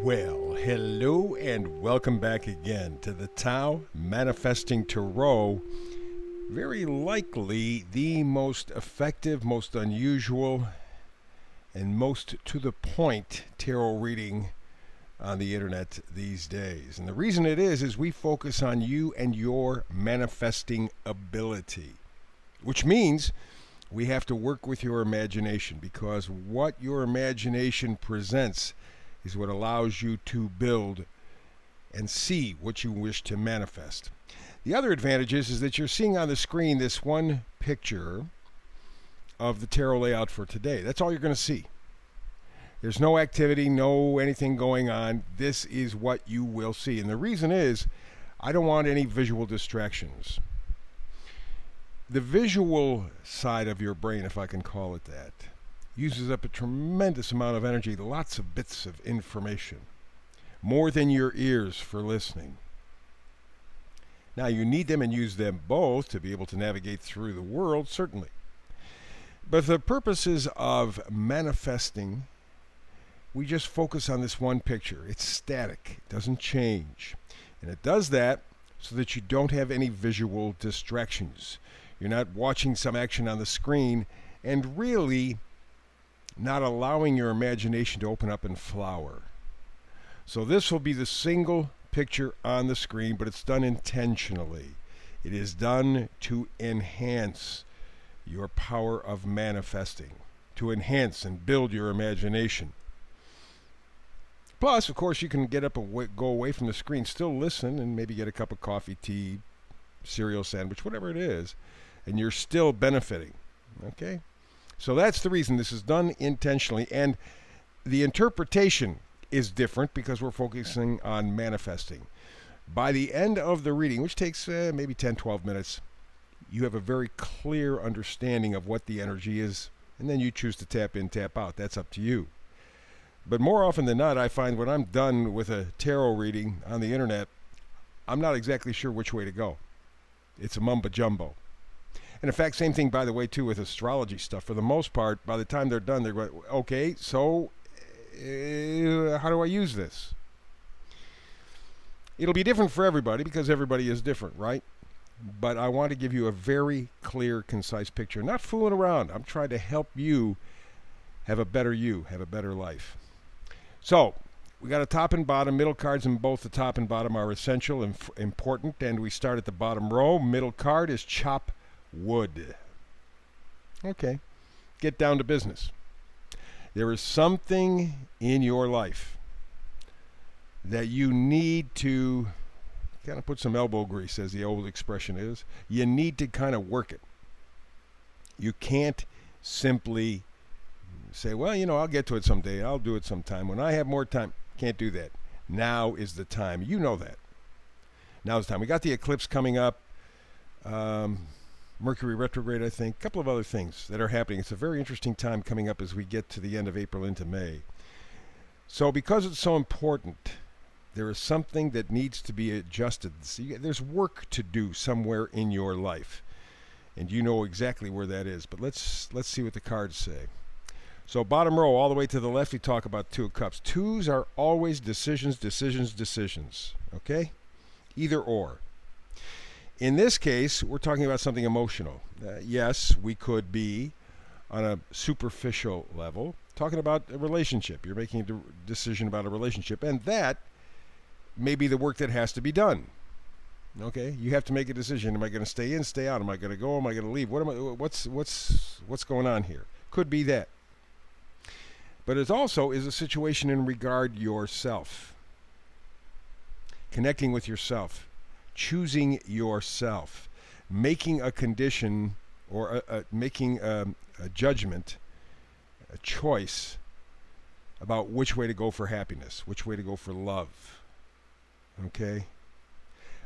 Well, hello and welcome back again to the Tao Manifesting Tarot. Very likely the most effective, most unusual, and most to the point tarot reading on the internet these days. And the reason it is we focus on you and your manifesting ability, which means we have to work with your imagination, because what your imagination presents is what allows you to build and see what you wish to manifest. The other advantage is that you're seeing on the screen this one picture of the tarot layout for today. That's all you're going to see. There's no activity, no anything going on. This is what you will see. And the reason is I don't want any visual distractions. The visual side of your brain, if I can call it that, uses up a tremendous amount of energy, lots of bits of information, more than your ears for listening. Now, you need them and use them both to be able to navigate through the world, certainly. But for the purposes of manifesting, we just focus on this one picture. It's static, it doesn't change. And it does that so that you don't have any visual distractions. You're not watching some action on the screen and really not allowing your imagination to open up and flower. So this will be the single picture on the screen, but it's done intentionally. It is done to enhance your power of manifesting, to enhance and build your imagination. Plus, of course, you can get up and go away from the screen, still listen, and maybe get a cup of coffee, tea, cereal sandwich, whatever it is, and you're still benefiting. Okay? So that's the reason this is done intentionally, and the interpretation is different because we're focusing on manifesting. By the end of the reading, which takes maybe 10, 12 minutes, you have a very clear understanding of what the energy is, and then you choose to tap in, tap out. That's up to you. But more often than not, I find when I'm done with a tarot reading on the internet, I'm not exactly sure which way to go. It's a mumbo jumbo. And in fact, same thing, by the way, too, with astrology stuff. For the most part, by the time they're done, they're going, okay, so how do I use this? It'll be different for everybody because everybody is different, right? But I want to give you a very clear, concise picture. Not fooling around. I'm trying to help you have a better life. So, we got a top and bottom. Middle cards in both the top and bottom are essential and important. And we start at the bottom row. Middle card is chop wood. Okay, get down to business. There is something in your life that you need to kind of put some elbow grease, as the old expression is. You need to kind of work it. You can't simply say, well, I'll get to it someday. I'll do it sometime. When I have more time, can't do that. Now is the time. You know that. Now's the time. We got the eclipse coming up. Mercury retrograde, I think. A couple of other things that are happening. It's a very interesting time coming up as we get to the end of April into May. So because it's so important, there is something that needs to be adjusted. See, there's work to do somewhere in your life. And you know exactly where that is. But let's see what the cards say. So bottom row, all the way to the left, we talk about Two of Cups. Twos are always decisions. Okay? Either or. In this case, we're talking about something emotional. Yes, we could be on a superficial level talking about a relationship. You're making a decision about a relationship, and that may be the work that has to be done. Okay, you have to make a decision. Am I going to stay in, stay out? Am I going to go? Am I going to leave? What's going on here? Could be that. But it also is a situation in regard yourself. Connecting with yourself. Choosing yourself, making a condition or making a judgment, a choice about which way to go for happiness, which way to go for love. Okay?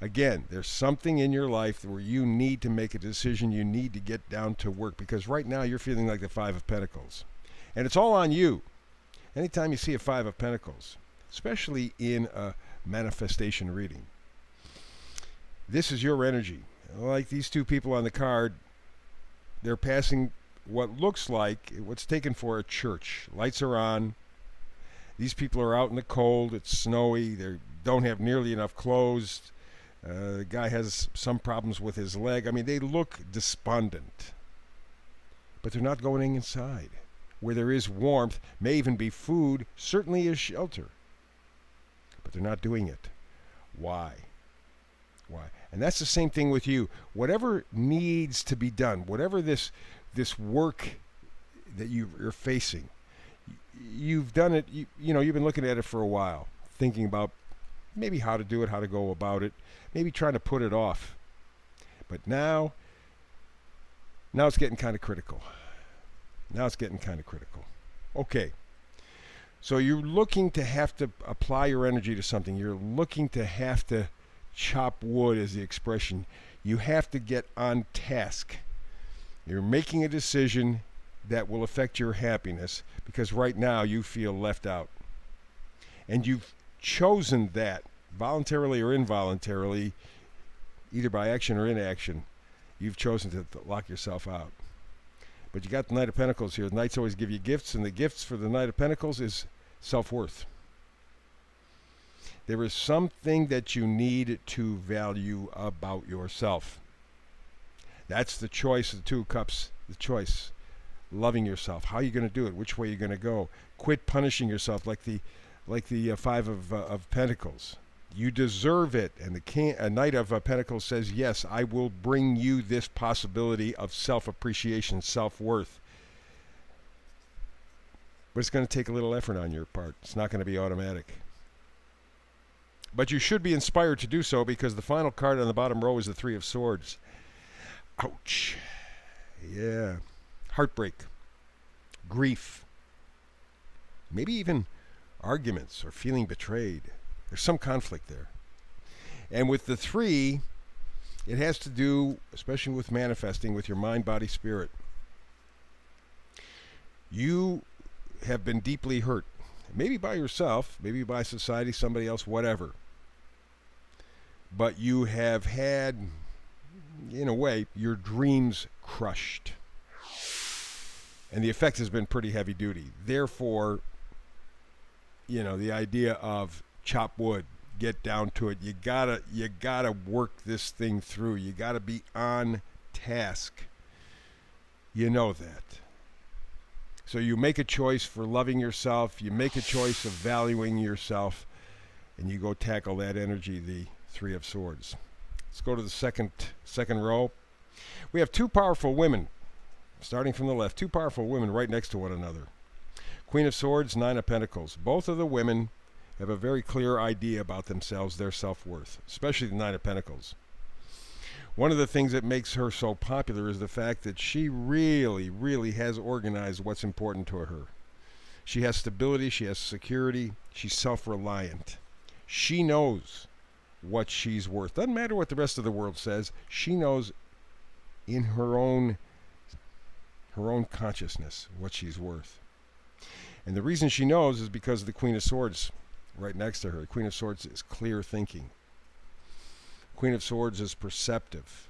Again, there's something in your life where you need to make a decision, you need to get down to work, because right now you're feeling like the Five of Pentacles. And it's all on you. Anytime you see a Five of Pentacles, especially in a manifestation reading, this is your energy. Like these two people on the card, they're passing what looks like what's taken for a church. Lights are on. These people are out in the cold. It's snowy. They don't have nearly enough clothes. The guy has some problems with his leg. I mean, they look despondent. But they're not going inside. Where there is warmth, may even be food, certainly is shelter. But they're not doing it. Why? Why? And that's the same thing with you. Whatever needs to be done, whatever this work that you're facing, you've done it, you've been looking at it for a while, thinking about maybe how to do it, how to go about it, maybe trying to put it off. But now it's getting kind of critical. Okay. So you're looking to have to apply your energy to something. You're looking to have to chop wood, is the expression. You have to get on task. You're making a decision that will affect your happiness because right now you feel left out. And you've chosen that, voluntarily or involuntarily, either by action or inaction. You've chosen to lock yourself out. But you got the Knight of Pentacles here. The Knights always give you gifts, and the gifts for the Knight of Pentacles is self-worth. There is something that you need to value about yourself. That's the choice of the Two of Cups, the choice. Loving yourself. How are you going to do it? Which way are you going to go? Quit punishing yourself like the Five of Pentacles. You deserve it. And the Knight of Pentacles says, yes, I will bring you this possibility of self-appreciation, self-worth. But it's going to take a little effort on your part. It's not going to be automatic. But you should be inspired to do so because the final card on the bottom row is the Three of Swords. Ouch. Yeah. Heartbreak. Grief. Maybe even arguments or feeling betrayed. There's some conflict there. And with the three, it has to do, especially with manifesting, with your mind, body, spirit. You have been deeply hurt. Maybe by yourself, maybe by society, somebody else, whatever. But you have had, in a way, your dreams crushed. And the effect has been pretty heavy duty. Therefore, the idea of chop wood, get down to it. You gotta work this thing through. You gotta be on task. You know that. So you make a choice for loving yourself. You make a choice of valuing yourself, and you go tackle that energy, the Three of Swords. Let's go to the second row. We have two powerful women, starting from the left. Two powerful women right next to one another. Queen of Swords, Nine of Pentacles. Both of the women have a very clear idea about themselves, their self-worth, especially the Nine of Pentacles. One of the things that makes her so popular is the fact that she really, really has organized what's important to her. She has stability, she has security, she's self-reliant. She knows what she's worth. Doesn't matter what the rest of the world says. She knows in her own consciousness what she's worth. And the reason she knows is because of the Queen of Swords right next to her. The Queen of Swords is clear thinking. Queen of Swords is perceptive,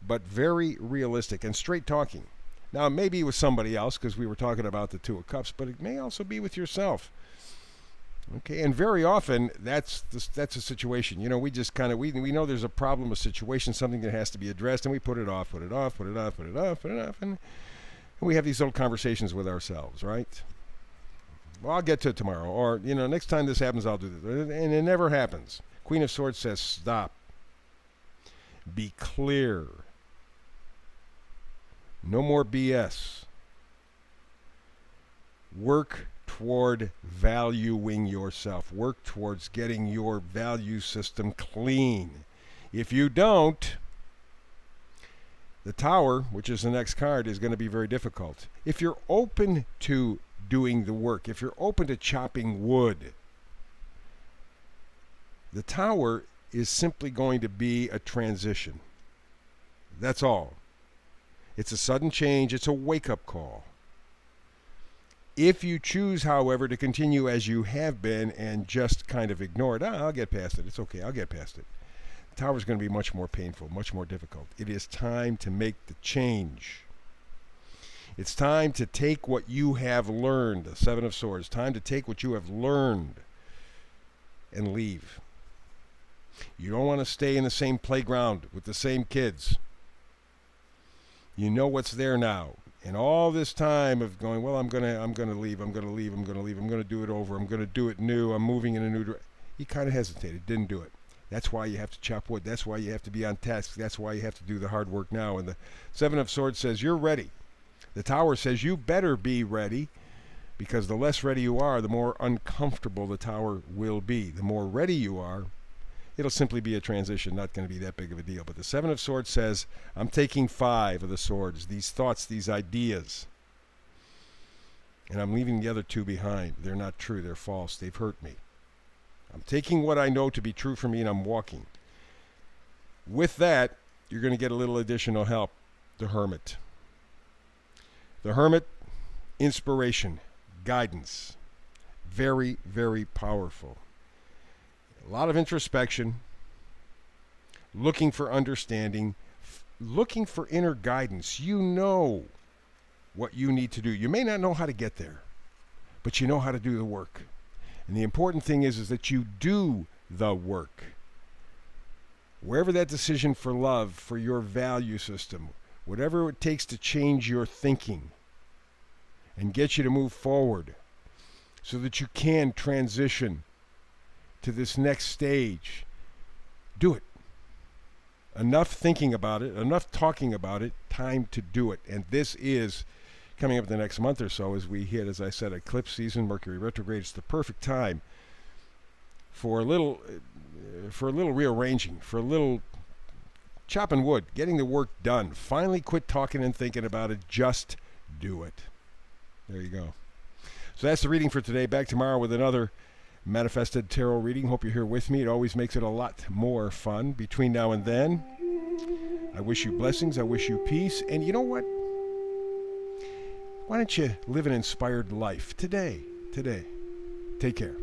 but very realistic and straight talking. Now, it may be with somebody else because we were talking about the Two of Cups, but it may also be with yourself. Okay, and very often that's a situation. We just kind of we know there's a problem, a situation, something that has to be addressed, and we put it off, and we have these little conversations with ourselves, right? Well, I'll get to it tomorrow, or next time this happens, I'll do this, and it never happens. Queen of Swords says, stop. Be clear. No more BS. Work toward valuing yourself. Work towards getting your value system clean. If you don't, the Tower, which is the next card, is going to be very difficult. If you're open to doing the work, if you're open to chopping wood, the Tower is simply going to be a transition. That's all. It's a sudden change. It's a wake-up call. If you choose, however, to continue as you have been and just kind of ignore it, I'll get past it. It's okay. I'll get past it. The Tower is going to be much more painful, much more difficult. It is time to make the change. It's time to take what you have learned, the Seven of Swords, time to take what you have learned and leave. You don't want to stay in the same playground with the same kids. You know what's there now. And all this time of going, well, I'm gonna leave, I'm gonna do it over, I'm gonna do it new, I'm moving in a new direction. You kind of hesitated, didn't do it. That's why you have to chop wood. That's why you have to be on task. That's why you have to do the hard work now. And the Seven of Swords says you're ready. The Tower says you better be ready, because the less ready you are, the more uncomfortable the Tower will be. The more ready you are, it'll simply be a transition, not going to be that big of a deal. But the Seven of Swords says, I'm taking 5 of the swords, these thoughts, these ideas, and I'm leaving the other 2 behind. They're not true. They're false. They've hurt me. I'm taking what I know to be true for me, and I'm walking. With that, you're going to get a little additional help. The Hermit. The Hermit, inspiration, guidance. Very, very powerful. A lot of introspection, looking for understanding, looking for inner guidance. You know what you need to do. You may not know how to get there, but you know how to do the work. And the important thing is that you do the work. Wherever that decision for love, for your value system, whatever it takes to change your thinking and get you to move forward so that you can transition to this next stage, do it. Enough thinking about it, enough talking about it, time to do it. And this is coming up the next month or so as we hit, as I said, eclipse season, Mercury retrograde. It's the perfect time for a little rearranging, for a little chopping wood, getting the work done. Finally quit talking and thinking about it. Just do it. There you go. So that's the reading for today. Back tomorrow with another Manifested Tarot reading. Hope you're here with me. It always makes it a lot more fun. Between now and then, I wish you blessings. I wish you peace. And you know what? Why don't you live an inspired life today? Take care.